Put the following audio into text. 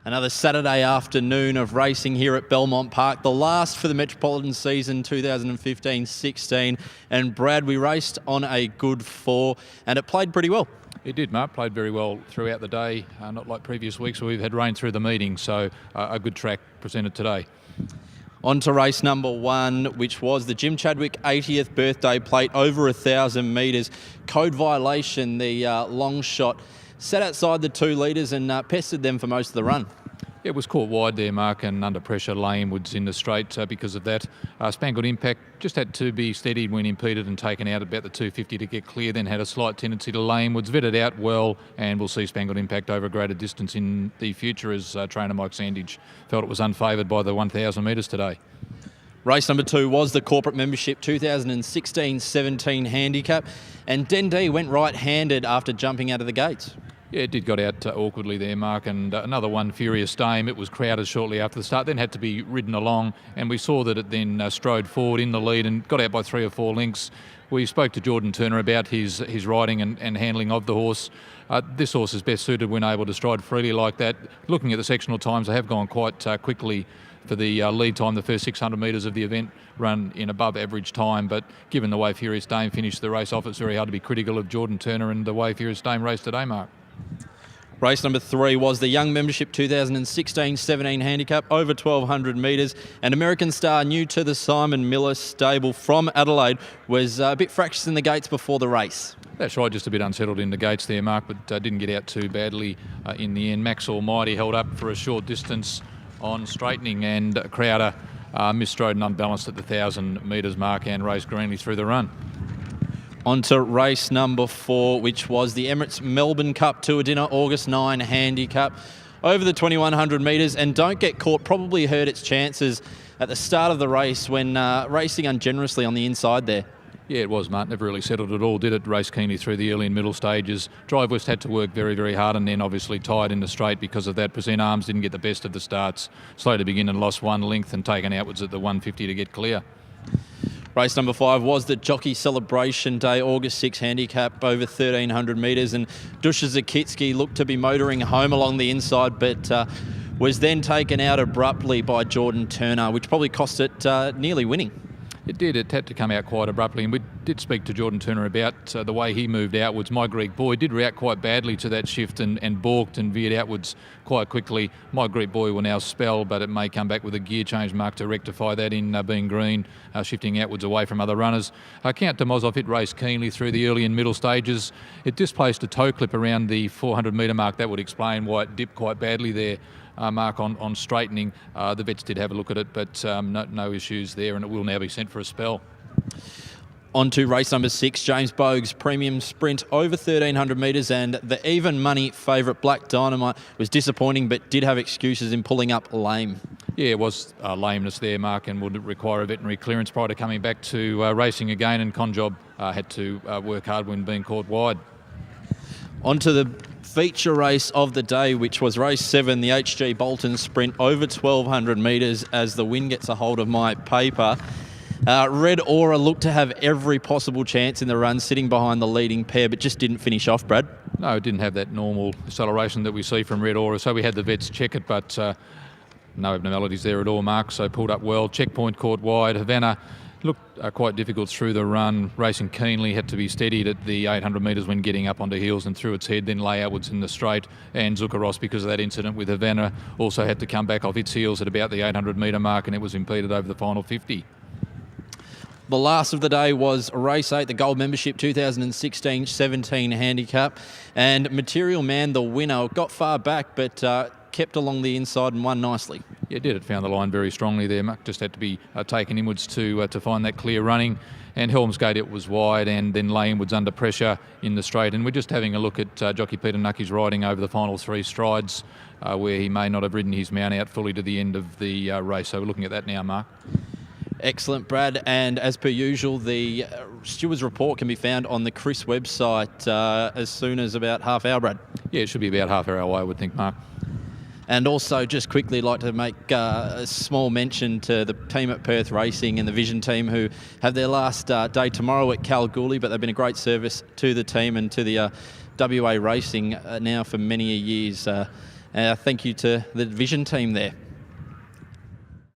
Another Saturday afternoon of racing here at Belmont Park, the last for the Metropolitan season 2015-16. And Brad, we raced on a good 4 and it played pretty well. It did, Mark. Played very well throughout the day, not like previous weeks where we've had rain through the meeting, so a good track presented today. On to race number 1, which was the Jim Chadwick 80th birthday plate, over 1,000 metres. Code Violation, the long shot, sat outside the 2 leaders and pestered them for most of the run. It was caught wide there, Mark, and under pressure. Langwood's in the straight because of that. Spangled Impact just had to be steadied when impeded and taken out about the 250 to get clear, then had a slight tendency to Langwood's, vetted out well, and we'll see Spangled Impact over a greater distance in the future as trainer Mike Sandage felt it was unfavoured by the 1,000 metres today. Race number 2 was the corporate membership 2016-17 handicap, and Dendee went right-handed after jumping out of the gates. Yeah, it did got out awkwardly there, Mark, and another one, Furious Dame. It was crowded shortly after the start, then had to be ridden along, and we saw that it then strode forward in the lead and got out by 3 or 4 lengths. We spoke to Jordan Turner about his riding and handling of the horse. This horse is best suited when able to stride freely like that. Looking at the sectional times, they have gone quite quickly for the lead time. The first 600 metres of the event run in above average time, but given the way Furious Dame finished the race off, it's very hard to be critical of Jordan Turner and the way Furious Dame raced today, Mark. Race number 3 was the Young Membership 2016-17 handicap, over 1,200 metres, and American Star, new to the Simon Miller stable from Adelaide, was a bit fractious in the gates before the race. That's right, just a bit unsettled in the gates there, Mark, but didn't get out too badly in the end. Max Almighty held up for a short distance on straightening, and Crowder misstrode and unbalanced at the 1,000 metres mark and raced greenly through the run. On to race number 4, which was the Emirates Melbourne Cup Tour Dinner August 9 handicap, over the 2,100 metres, and Don't Get Caught probably hurt its chances at the start of the race when racing ungenerously on the inside there. Yeah, it was, Mark. Never really settled at all, did it? Raced keenly through the early and middle stages. Drive West had to work very, very hard and then obviously tired in the straight because of that. Present Arms didn't get the best of the starts. Slow to begin and lost 1 length and taken outwards at the 150 to get clear. Race number 5 was the Jockey Celebration Day August 6 handicap, over 1,300 metres, and Dusha Zakitsky looked to be motoring home along the inside, but was then taken out abruptly by Jordan Turner, which probably cost it nearly winning. It did. It had to come out quite abruptly, and we did speak to Jordan Turner about the way he moved outwards. My Greek Boy did react quite badly to that shift and balked and veered outwards quite quickly. My Greek Boy will now spell, but it may come back with a gear change, Mark, to rectify that in being green, shifting outwards away from other runners. Count Demozov, it raced keenly through the early and middle stages. It displaced a toe clip around the 400 metre mark. That would explain why it dipped quite badly there. Mark, on straightening. The vets did have a look at it, but no issues there, and it will now be sent for a spell. On to race number 6, James Bogue's Premium Sprint, over 1,300 metres, and the even money favourite Black Dynamite was disappointing but did have excuses in pulling up lame. Yeah, it was lameness there, Mark, and would require a veterinary clearance prior to coming back to racing again, and Conjob had to work hard when being caught wide. On to the feature race of the day, which was race 7, the HG Bolton Sprint, over 1,200 metres, as the wind gets a hold of my paper. Red Aura looked to have every possible chance in the run, sitting behind the leading pair, but just didn't finish off, Brad. No, it didn't have that normal acceleration that we see from Red Aura, so we had the vets check it, but no abnormalities there at all, Mark, so pulled up well. Checkpoint caught wide. Havana looked quite difficult through the run, racing keenly, had to be steadied at the 800 metres when getting up onto heels and through its head, then lay outwards in the straight. And Zuccaros, because of that incident with Havana, also had to come back off its heels at about the 800 metre mark, and it was impeded over the final 50. The last of the day was race 8, the Gold Membership 2016-17 handicap, and Material Man, the winner, got far back but kept along the inside and won nicely. Yeah, it did. It found the line very strongly there. Mark just had to be taken inwards to find that clear running. And Helmsgate, it was wide, and then lay inwards under pressure in the straight. And we're just having a look at jockey Peter Nucky's riding over the final 3 strides, where he may not have ridden his mount out fully to the end of the race. So we're looking at that now, Mark. Excellent, Brad. And as per usual, the Stewards report can be found on the Chris website as soon as about half hour, Brad. Yeah, it should be about half hour away, I would think, Mark. And also, just quickly, like to make a small mention to the team at Perth Racing and the Vision team, who have their last day tomorrow at Kalgoorlie, but they've been a great service to the team and to the WA racing now for many years. Thank you to the division team there.